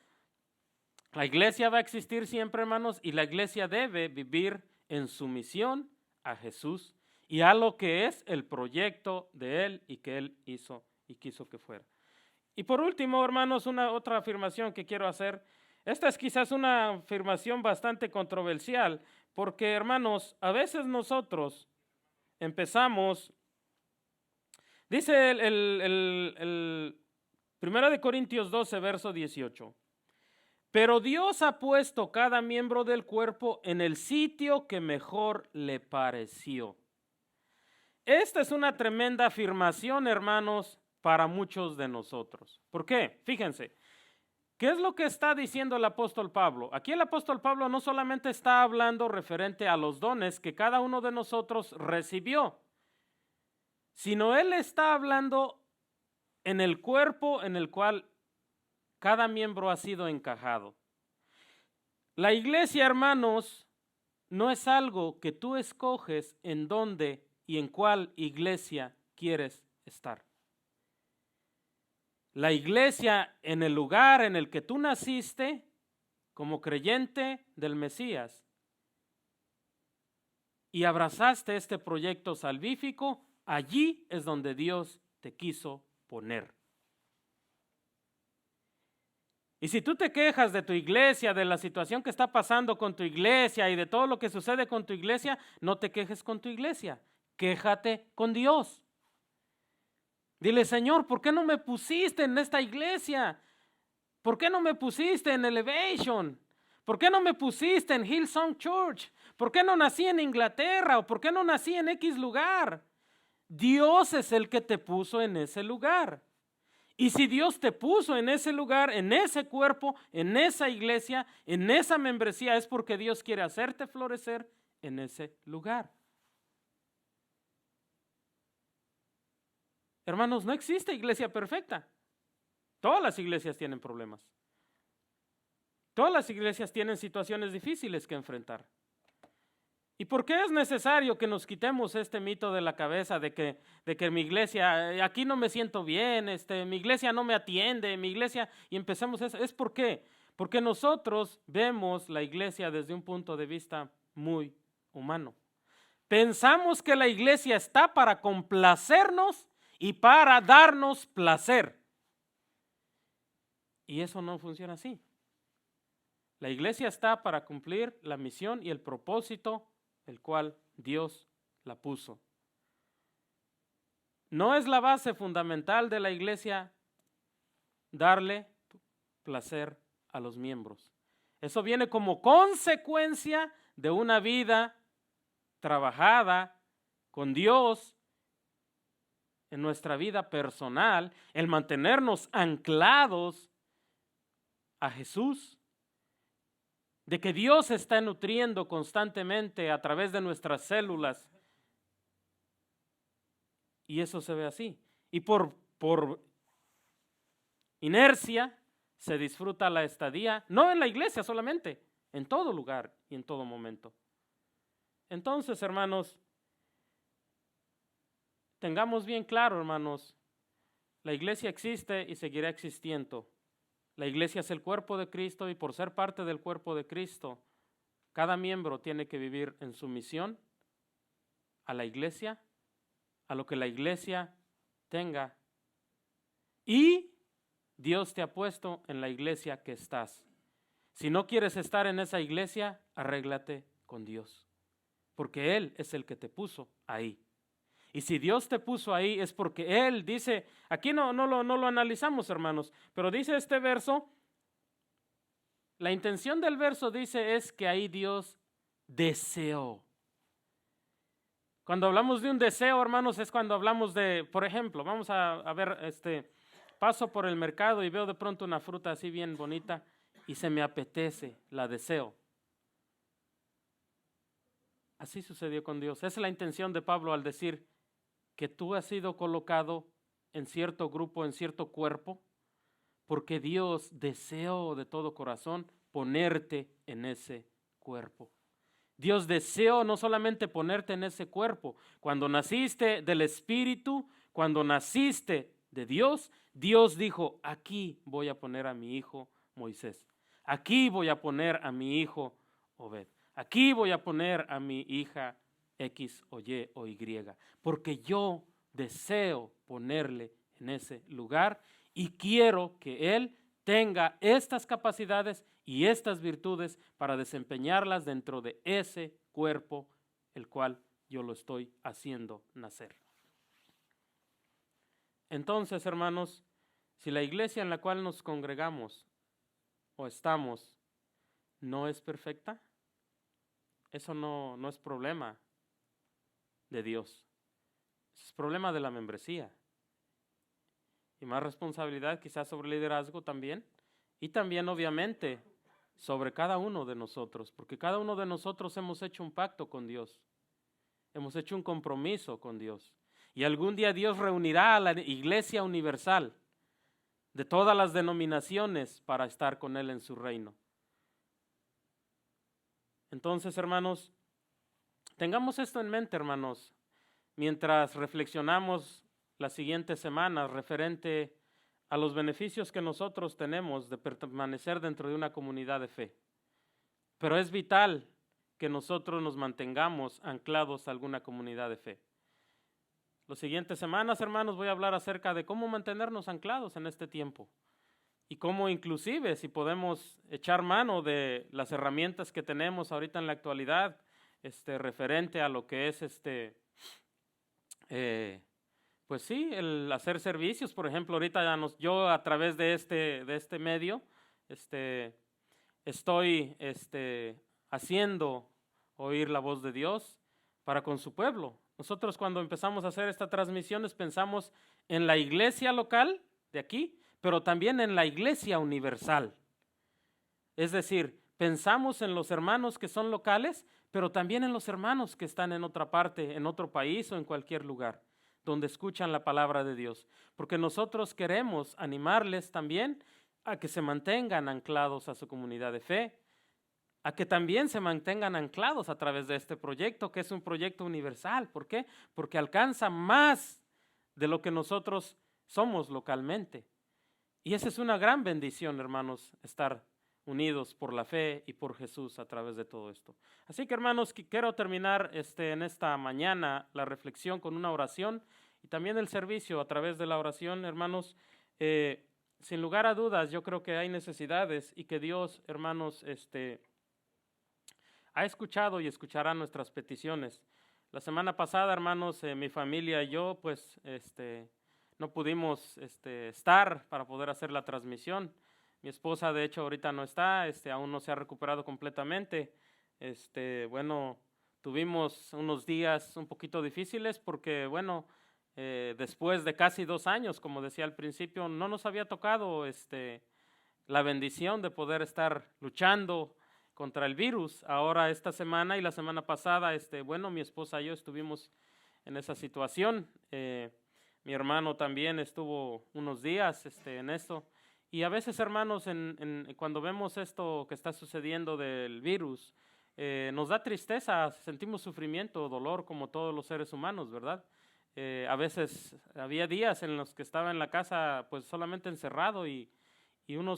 S3: la iglesia va a existir siempre, hermanos, y la iglesia debe vivir en sumisión a Jesús y a lo que es el proyecto de Él y que Él hizo y quiso que fuera. Y por último, hermanos, otra afirmación que quiero hacer. Esta es quizás una afirmación bastante controversial, porque, hermanos, a veces nosotros empezamos, dice el 1 Corintios 12, verso 18, pero Dios ha puesto cada miembro del cuerpo en el sitio que mejor le pareció. Esta es una tremenda afirmación, hermanos, para muchos de nosotros. ¿Por qué? Fíjense. ¿Qué es lo que está diciendo el apóstol Pablo? Aquí el apóstol Pablo no solamente está hablando referente a los dones que cada uno de nosotros recibió, sino él está hablando en el cuerpo en el cual cada miembro ha sido encajado. La iglesia, hermanos, no es algo que tú escoges en dónde y en cuál iglesia quieres estar. La iglesia en el lugar en el que tú naciste como creyente del Mesías y abrazaste este proyecto salvífico, allí es donde Dios te quiso poner. Y si tú te quejas de tu iglesia, de la situación que está pasando con tu iglesia y de todo lo que sucede con tu iglesia, no te quejes con tu iglesia, quéjate con Dios. Dile, Señor, ¿por qué no me pusiste en esta iglesia? ¿Por qué no me pusiste en Elevation? ¿Por qué no me pusiste en Hillsong Church? ¿Por qué no nací en Inglaterra? ¿O por qué no nací en X lugar? Dios es el que te puso en ese lugar. Y si Dios te puso en ese lugar, en ese cuerpo, en esa iglesia, en esa membresía, es porque Dios quiere hacerte florecer en ese lugar. Hermanos, no existe iglesia perfecta. Todas las iglesias tienen problemas. Todas las iglesias tienen situaciones difíciles que enfrentar. ¿Y por qué es necesario que nos quitemos este mito de la cabeza de que mi iglesia, aquí no me siento bien, mi iglesia no me atiende, mi iglesia, y empecemos eso? ¿Es por qué? Porque nosotros vemos la iglesia desde un punto de vista muy humano. Pensamos que la iglesia está para complacernos y para darnos placer. Y eso no funciona así. La iglesia está para cumplir la misión y el propósito el cual Dios la puso. No es la base fundamental de la iglesia darle placer a los miembros. Eso viene como consecuencia de una vida trabajada con Dios en nuestra vida personal, el mantenernos anclados a Jesús, de que Dios está nutriendo constantemente a través de nuestras células. Y eso se ve así. Y por inercia se disfruta la estadía, no en la iglesia solamente, en todo lugar y en todo momento. Entonces, hermanos, tengamos bien claro, hermanos, la iglesia existe y seguirá existiendo. La iglesia es el cuerpo de Cristo y por ser parte del cuerpo de Cristo, cada miembro tiene que vivir en sumisión a la iglesia, a lo que la iglesia tenga. Y Dios te ha puesto en la iglesia que estás. Si no quieres estar en esa iglesia, arréglate con Dios, porque Él es el que te puso ahí. Y si Dios te puso ahí es porque Él dice, aquí no lo analizamos, hermanos, pero dice este verso, la intención del verso dice es que ahí Dios deseó. Cuando hablamos de un deseo, hermanos, es cuando hablamos de, por ejemplo, vamos a ver, paso por el mercado y veo de pronto una fruta así bien bonita y se me apetece, la deseo. Así sucedió con Dios. Esa es la intención de Pablo al decir que tú has sido colocado en cierto grupo, en cierto cuerpo, porque Dios deseó de todo corazón ponerte en ese cuerpo. Dios deseó no solamente ponerte en ese cuerpo, cuando naciste del Espíritu, cuando naciste de Dios, Dios dijo, aquí voy a poner a mi hijo Moisés, aquí voy a poner a mi hijo Obed, aquí voy a poner a mi hija X o Y o Y, porque yo deseo ponerle en ese lugar y quiero que él tenga estas capacidades y estas virtudes para desempeñarlas dentro de ese cuerpo, el cual yo lo estoy haciendo nacer. Entonces, hermanos, si la iglesia en la cual nos congregamos o estamos no es perfecta, eso no es problema de Dios, es problema de la membresía. Y más responsabilidad quizás sobre el liderazgo también, y también obviamente sobre cada uno de nosotros, porque cada uno de nosotros hemos hecho un pacto con Dios, hemos hecho un compromiso con Dios, y algún día Dios reunirá a la iglesia universal de todas las denominaciones para estar con Él en su reino. Entonces, hermanos, tengamos esto en mente, hermanos, mientras reflexionamos las siguientes semanas referente a los beneficios que nosotros tenemos de permanecer dentro de una comunidad de fe. Pero es vital que nosotros nos mantengamos anclados a alguna comunidad de fe. Las siguientes semanas, hermanos, voy a hablar acerca de cómo mantenernos anclados en este tiempo y cómo inclusive si podemos echar mano de las herramientas que tenemos ahorita en la actualidad, referente a lo que es pues sí, el hacer servicios. Por ejemplo, ahorita yo a través de este medio estoy haciendo oír la voz de Dios para con su pueblo. Nosotros cuando empezamos a hacer estas transmisiones pensamos en la iglesia local de aquí, pero también en la iglesia universal. Es decir, pensamos en los hermanos que son locales, pero también en los hermanos que están en otra parte, en otro país o en cualquier lugar donde escuchan la palabra de Dios, porque nosotros queremos animarles también a que se mantengan anclados a su comunidad de fe, a que también se mantengan anclados a través de este proyecto, que es un proyecto universal. ¿Por qué? Porque alcanza más de lo que nosotros somos localmente. Y esa es una gran bendición, hermanos, estar unidos por la fe y por Jesús a través de todo esto. Así que, hermanos, quiero terminar en esta mañana la reflexión con una oración y también el servicio a través de la oración, hermanos. Sin lugar a dudas, yo creo que hay necesidades y que Dios, hermanos, ha escuchado y escuchará nuestras peticiones. La semana pasada, hermanos, mi familia y yo, pues, no pudimos estar para poder hacer la transmisión. Mi esposa, de hecho, ahorita no está, aún no se ha recuperado completamente. Bueno, tuvimos unos días un poquito difíciles porque, bueno, después de casi 2 años, como decía al principio, no nos había tocado la bendición de poder estar luchando contra el virus. Ahora esta semana y la semana pasada, mi esposa y yo estuvimos en esa situación. Mi hermano también estuvo unos días en esto. Y a veces, hermanos, cuando vemos esto que está sucediendo del virus, nos da tristeza, sentimos sufrimiento, dolor como todos los seres humanos, ¿verdad? A veces había días en los que estaba en la casa pues solamente encerrado y uno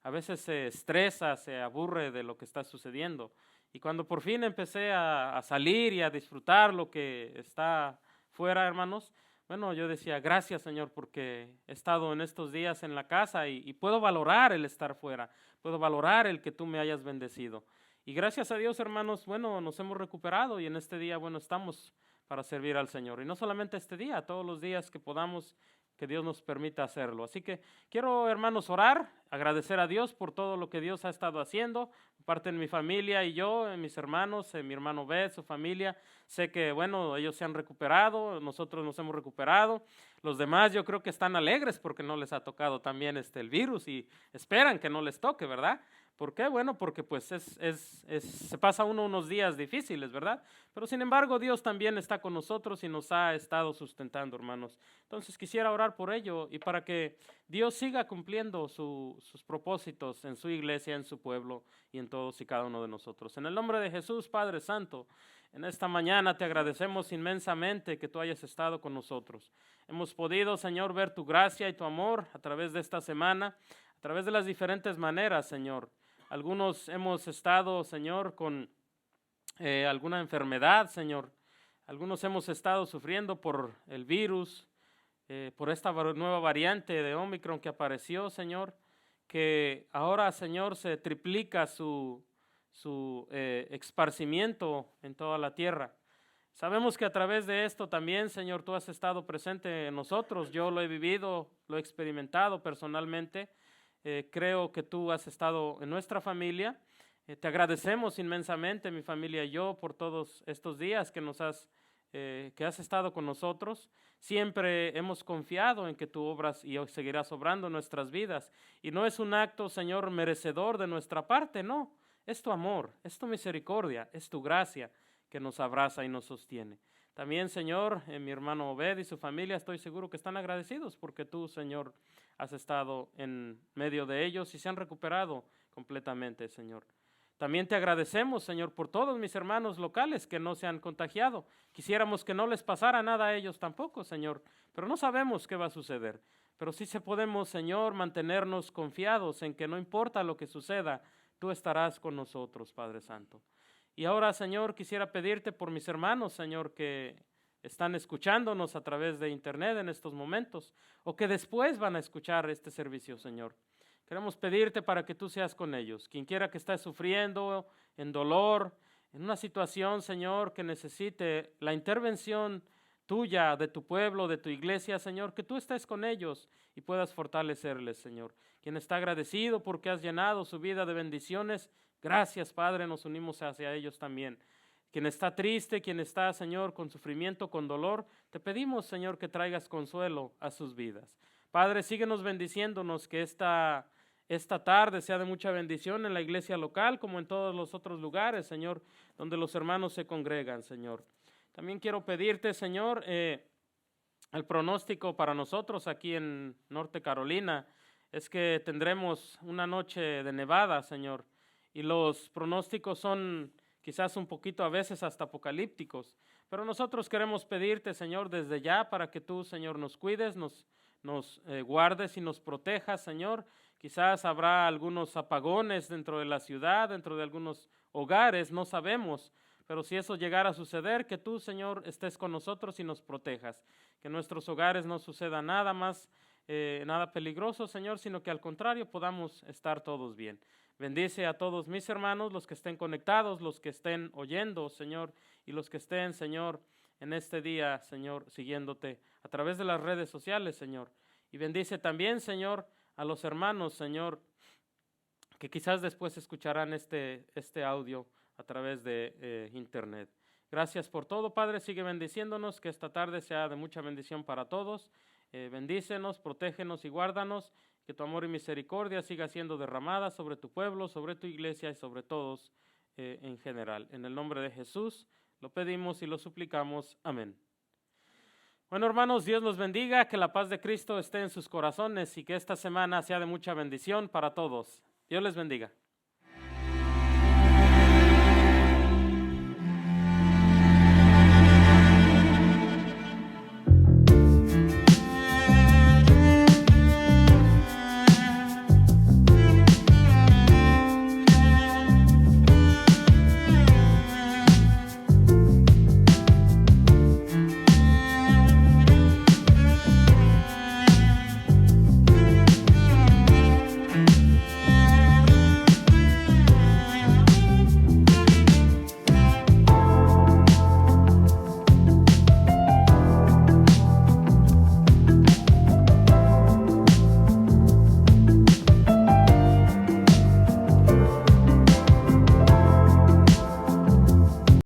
S3: a veces se estresa, se aburre de lo que está sucediendo. Y cuando por fin empecé a salir y a disfrutar lo que está fuera, hermanos, bueno, yo decía, gracias Señor, porque he estado en estos días en la casa y puedo valorar el estar fuera, puedo valorar el que tú me hayas bendecido. Y gracias a Dios, hermanos, bueno, nos hemos recuperado y en este día, bueno, estamos para servir al Señor. Y no solamente este día, todos los días que podamos, que Dios nos permita hacerlo. Así que quiero, hermanos, orar, agradecer a Dios por todo lo que Dios ha estado haciendo, parte de mi familia y yo, mis hermanos, mi hermano Beth, su familia. Sé que, bueno, ellos se han recuperado, nosotros nos hemos recuperado. Los demás yo creo que están alegres porque no les ha tocado también el virus y esperan que no les toque, ¿verdad? ¿Por qué? Bueno, porque pues se pasa uno unos días difíciles, ¿verdad? Pero sin embargo Dios también está con nosotros y nos ha estado sustentando, hermanos. Entonces quisiera orar por ello y para que Dios siga cumpliendo sus propósitos en su iglesia, en su pueblo y en todos y cada uno de nosotros. En el nombre de Jesús, Padre Santo, en esta mañana te agradecemos inmensamente que tú hayas estado con nosotros. Hemos podido, Señor, ver tu gracia y tu amor a través de esta semana, a través de las diferentes maneras, Señor. Algunos hemos estado, Señor, con alguna enfermedad, Señor. Algunos hemos estado sufriendo por el virus, por esta nueva variante de Omicron que apareció, Señor, que ahora, Señor, se triplica su esparcimiento en toda la tierra. Sabemos que a través de esto también, Señor, tú has estado presente en nosotros. Yo lo he vivido, lo he experimentado personalmente. Creo que tú has estado en nuestra familia. Te agradecemos inmensamente, mi familia y yo, por todos estos días que has estado con nosotros. Siempre hemos confiado en que tú obras y seguirás obrando en nuestras vidas. Y no es un acto, Señor, merecedor de nuestra parte, no. Es tu amor, es tu misericordia, es tu gracia que nos abraza y nos sostiene. También, Señor, mi hermano Obed y su familia, estoy seguro que están agradecidos porque tú, Señor, has estado en medio de ellos y se han recuperado completamente, Señor. También te agradecemos, Señor, por todos mis hermanos locales que no se han contagiado. Quisiéramos que no les pasara nada a ellos tampoco, Señor, pero no sabemos qué va a suceder. Pero sí podemos, Señor, mantenernos confiados en que no importa lo que suceda, tú estarás con nosotros, Padre Santo. Y ahora, Señor, quisiera pedirte por mis hermanos, Señor, que están escuchándonos a través de internet en estos momentos o que después van a escuchar este servicio, Señor. Queremos pedirte para que tú seas con ellos. Quien quiera que esté sufriendo en dolor, en una situación, Señor, que necesite la intervención tuya, de tu pueblo, de tu iglesia, Señor, que tú estés con ellos y puedas fortalecerles, Señor. Quien está agradecido porque has llenado su vida de bendiciones, gracias, Padre, nos unimos hacia ellos también. Quien está triste, quien está, Señor, con sufrimiento, con dolor, te pedimos, Señor, que traigas consuelo a sus vidas. Padre, síguenos bendiciéndonos, que esta tarde sea de mucha bendición en la iglesia local, como en todos los otros lugares, Señor, donde los hermanos se congregan, Señor. También quiero pedirte, Señor, el pronóstico para nosotros aquí en Norte Carolina es que tendremos una noche de nevada, Señor, y los pronósticos son quizás un poquito a veces hasta apocalípticos, pero nosotros queremos pedirte, Señor, desde ya para que tú, Señor, nos cuides, nos guardes y nos protejas, Señor. Quizás habrá algunos apagones dentro de la ciudad, dentro de algunos hogares, no sabemos, pero si eso llegara a suceder, que tú, Señor, estés con nosotros y nos protejas, que en nuestros hogares no suceda nada más, nada peligroso, Señor, sino que al contrario podamos estar todos bien. Bendice a todos mis hermanos, los que estén conectados, los que estén oyendo, Señor, y los que estén, Señor, en este día, Señor, siguiéndote a través de las redes sociales, Señor. Y bendice también, Señor, a los hermanos, Señor, que quizás después escucharán este audio a través de internet. Gracias por todo, Padre, sigue bendiciéndonos, que esta tarde sea de mucha bendición para todos. Bendícenos, protégenos y guárdanos, que tu amor y misericordia siga siendo derramada sobre tu pueblo, sobre tu iglesia y sobre todos en general. En el nombre de Jesús lo pedimos y lo suplicamos. Amén. Bueno, hermanos, Dios los bendiga, que la paz de Cristo esté en sus corazones y que esta semana sea de mucha bendición para todos. Dios les bendiga.